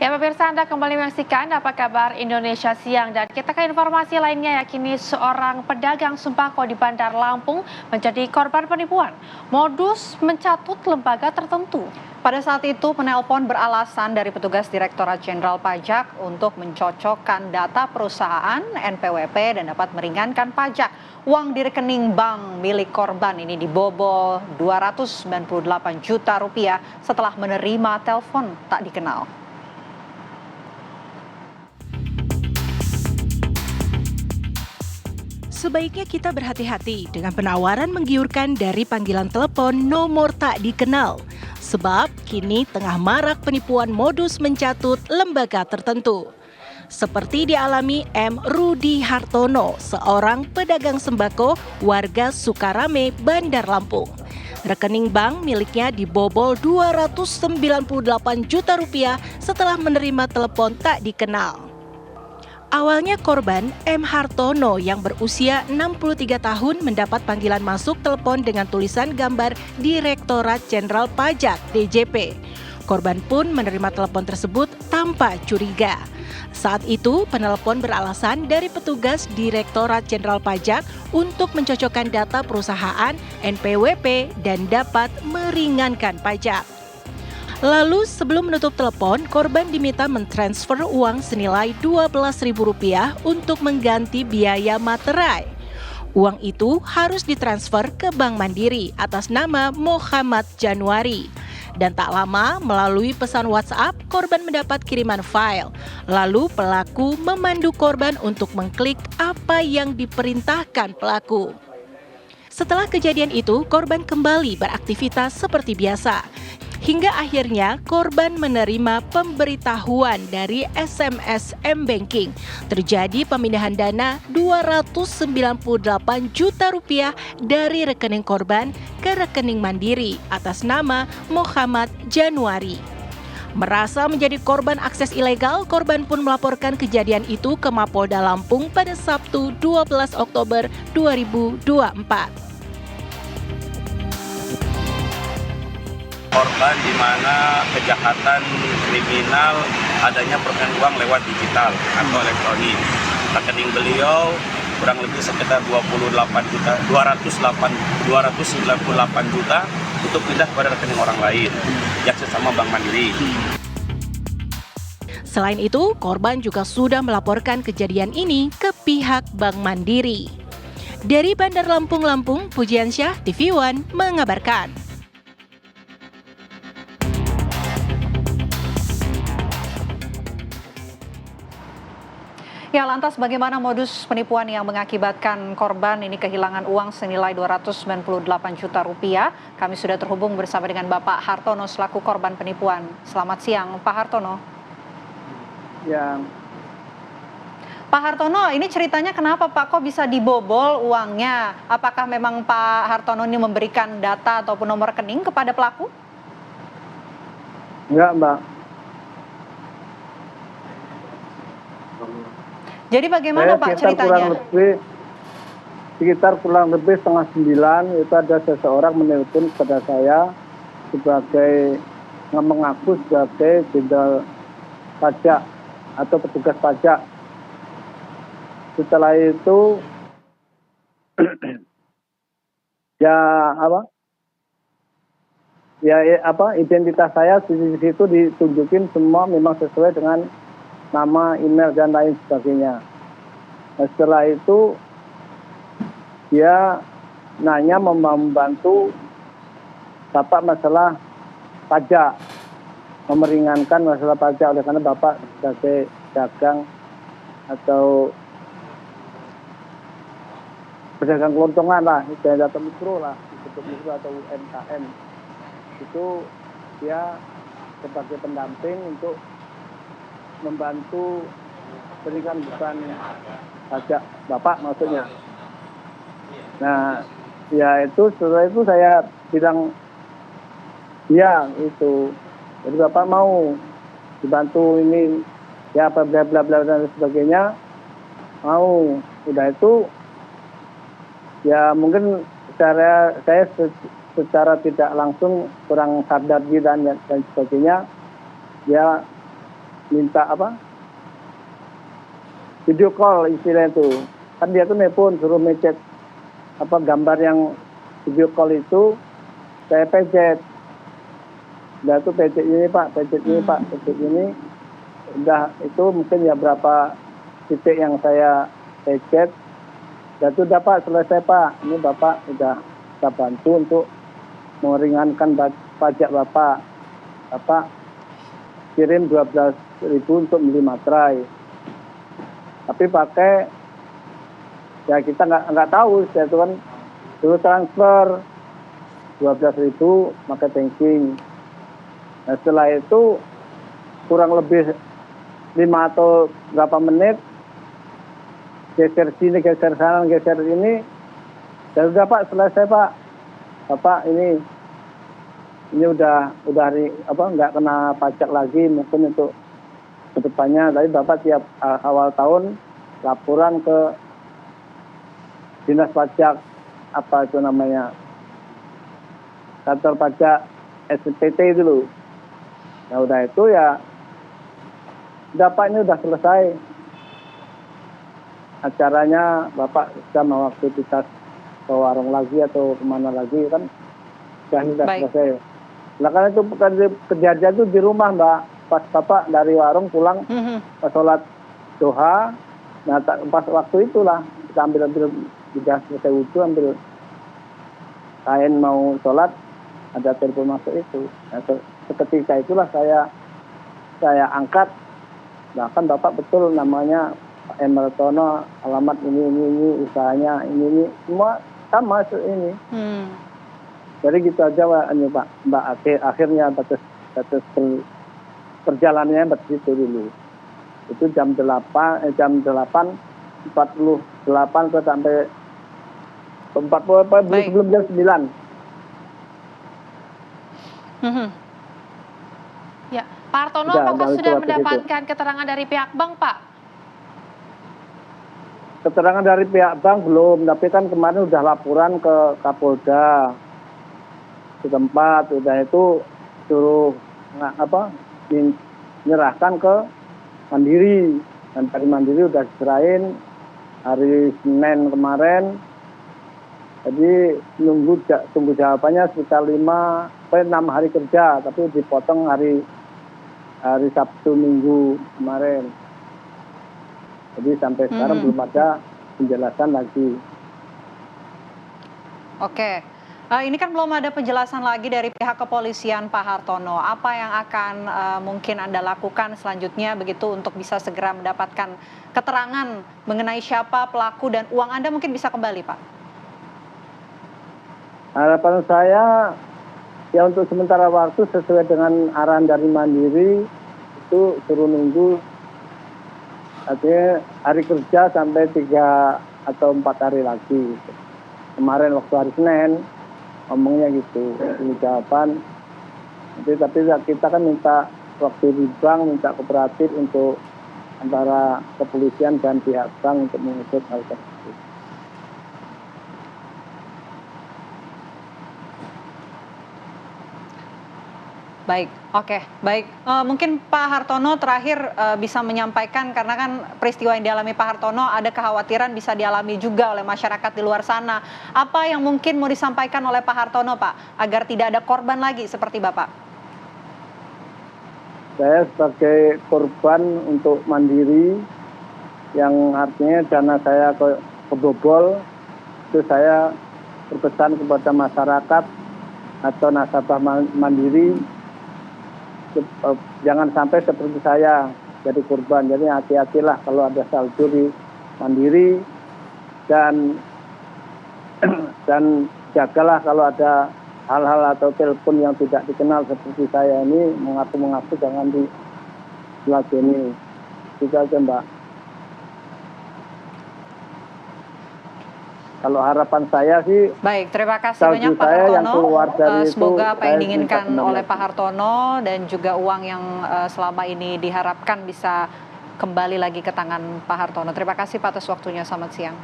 Ya pemirsa, Anda kembali menyaksikan Apa Kabar Indonesia Siang, dan kita ke informasi lainnya. Yakini seorang pedagang sembako di Bandar Lampung menjadi korban penipuan modus mencatut lembaga tertentu. Pada saat itu, penelpon beralasan dari petugas Direktorat Jenderal Pajak untuk mencocokkan data perusahaan NPWP dan dapat meringankan pajak. Uang di rekening bank milik korban ini dibobol 298 juta rupiah setelah menerima telepon tak dikenal. Sebaiknya kita berhati-hati dengan penawaran menggiurkan dari panggilan telepon nomor tak dikenal. Sebab kini tengah marak penipuan modus mencatut lembaga tertentu. Seperti dialami M. Rudi Hartono, seorang pedagang sembako warga Sukarame, Bandar Lampung. Rekening bank miliknya dibobol 298 juta rupiah setelah menerima telepon tak dikenal. Awalnya korban M. Hartono yang berusia 63 tahun mendapat panggilan masuk telepon dengan tulisan gambar Direktorat Jenderal Pajak (DJP). Korban pun menerima telepon tersebut tanpa curiga. Saat itu, penelpon beralasan dari petugas Direktorat Jenderal Pajak untuk mencocokkan data perusahaan NPWP dan dapat meringankan pajak. Lalu sebelum menutup telepon, korban diminta mentransfer uang senilai Rp12.000 untuk mengganti biaya materai. Uang itu harus ditransfer ke Bank Mandiri atas nama Muhammad Januari. Dan tak lama melalui pesan WhatsApp, korban mendapat kiriman file. Lalu pelaku memandu korban untuk mengklik apa yang diperintahkan pelaku. Setelah kejadian itu, korban kembali beraktivitas seperti biasa. Hingga akhirnya korban menerima pemberitahuan dari SMS M-Banking. Terjadi pemindahan dana 298 juta rupiah dari rekening korban ke rekening Mandiri atas nama Muhammad Januari. Merasa menjadi korban akses ilegal, korban pun melaporkan kejadian itu ke Mapolda Lampung pada Sabtu 12 Oktober 2024. Korban di mana kejahatan kriminal adanya perpindahan uang lewat digital atau elektronik. Rekening beliau kurang lebih sekitar 298 juta untuk pindah kepada rekening orang lain yang sesama Bank Mandiri. Selain itu, korban juga sudah melaporkan kejadian ini ke pihak Bank Mandiri. Dari Bandar Lampung, Pujiansyah, TV One mengabarkan. Ya, lantas bagaimana modus penipuan yang mengakibatkan korban ini kehilangan uang senilai 298 juta rupiah? Kami sudah terhubung bersama dengan Bapak Hartono selaku korban penipuan. Selamat siang, Pak Hartono. Ya. Pak Hartono, ini ceritanya kenapa Pak kok bisa dibobol uangnya? Apakah memang Pak Hartono ini memberikan data ataupun nomor rekening kepada pelaku? Enggak, Mbak. Jadi bagaimana Pak ceritanya? Sekitar kurang lebih 8:30 itu ada seseorang menelpon kepada saya sebagai mengaku sebagai jenderal pajak atau petugas pajak. Setelah itu identitas saya di situ ditunjukin semua memang sesuai dengan nama, email, dan lain sebagainya. Nah, setelah itu dia nanya membantu Bapak masalah pajak, memeringankan masalah pajak oleh karena Bapak sebagai dagang atau pedagang kelontongan lah, atau mikro lah, disebut mikro atau UMKM. Itu dia sebagai pendamping untuk membantu berikan beban pajak Bapak maksudnya. Nah, ya itu setelah itu saya bilang ya itu. Jadi Bapak mau dibantu ini ya apa bla bla bla dan sebagainya. Mau. Udah itu ya mungkin saya secara tidak langsung kurang sadar dan sebagainya. Ya minta apa? Video call istilah itu. Kan dia tuh nelpon suruh mecet apa gambar yang video call itu saya pencet. Udah tuh pencet ini Pak, pencet ini Pak, pencet ini. Udah itu mungkin ya berapa titik yang saya pencet. Dan itu dapat selesai Pak. Ini Bapak udah kita bantu untuk meringankan pajak Bapak. Bapak kirim 12.000 untuk beli materai. Tapi pakai ya kita nggak tahu saya itu kan dulu transfer 12.000 pakai banking. Nah setelah itu kurang lebih 5 atau berapa menit geser sini, geser sana, geser ini. Dan sudah Pak selesai Pak. Bapak ini udah hari apa nggak kena pajak lagi mungkin untuk kedepannya. Tapi Bapak tiap awal tahun laporan ke dinas pajak apa itu namanya kantor pajak SPT itu loh. Nah udah itu ya Bapak ini udah selesai acaranya. Bapak sudah mau aktivitas ke warung lagi atau kemana lagi kan sudah selesai. Nah karena itu kejadian itu di rumah Mbak, pas Bapak dari warung pulang pas sholat duha. Nah pas waktu itulah kita ambil sudah selesai wudhu, ambil kain mau sholat, ada telepon masuk itu. Nah, seketika itulah saya angkat. Bahkan Bapak betul namanya Pak Emertono, alamat ini, usahanya ini, semua sama ini. Jadi gitu aja Mbak, akhirnya batas perjalanannya begitu dulu. Itu jam 8.48 ke sampai 40 sebelum jam 9. Ya, Pak Hartono apakah sudah mendapatkan keterangan dari pihak bank, Pak? Keterangan dari pihak bank belum, tapi kan kemarin udah laporan ke Kapolda setempat, udah itu suruh menyerahkan ke Mandiri, dan dari Mandiri udah diserahin hari Senin kemarin. Jadi tunggu jawabannya sekitar 6 hari kerja, tapi dipotong hari Sabtu Minggu kemarin. Jadi sampai sekarang belum ada penjelasan lagi. Oke. Ini kan belum ada penjelasan lagi dari pihak kepolisian Pak Hartono. Apa yang akan mungkin Anda lakukan selanjutnya begitu untuk bisa segera mendapatkan keterangan mengenai siapa pelaku dan uang Anda mungkin bisa kembali, Pak? Harapan saya ya untuk sementara waktu sesuai dengan arahan dari Mandiri itu suruh nunggu artinya hari kerja sampai 3 atau 4 hari lagi. Kemarin waktu hari Senin ngomongnya gitu, ini jawaban. Tapi kita kan minta waktu di bank, minta kooperatif untuk antara kepolisian dan pihak bank untuk mengusut hal tersebut. Baik, oke, baik. Mungkin Pak Hartono terakhir bisa menyampaikan, karena kan peristiwa yang dialami Pak Hartono ada kekhawatiran bisa dialami juga oleh masyarakat di luar sana. Apa yang mungkin mau disampaikan oleh Pak Hartono, Pak, agar tidak ada korban lagi seperti Bapak? Saya sebagai korban untuk Mandiri, yang artinya dana saya kebobol, itu saya berpesan kepada masyarakat atau nasabah Mandiri, jangan sampai seperti saya jadi korban. Jadi hati-hatilah kalau ada saldo di Mandiri, dan jagalah kalau ada hal-hal atau telepon yang tidak dikenal seperti saya ini mengaku-mengaku, jangan diladeni. Itu aja Mbak. Kalau harapan saya sih, baik, terima kasih banyak Pak Hartono. Semoga apa yang diinginkan oleh Pak Hartono dan juga uang yang selama ini diharapkan bisa kembali lagi ke tangan Pak Hartono. Terima kasih Pak atas waktunya, selamat siang.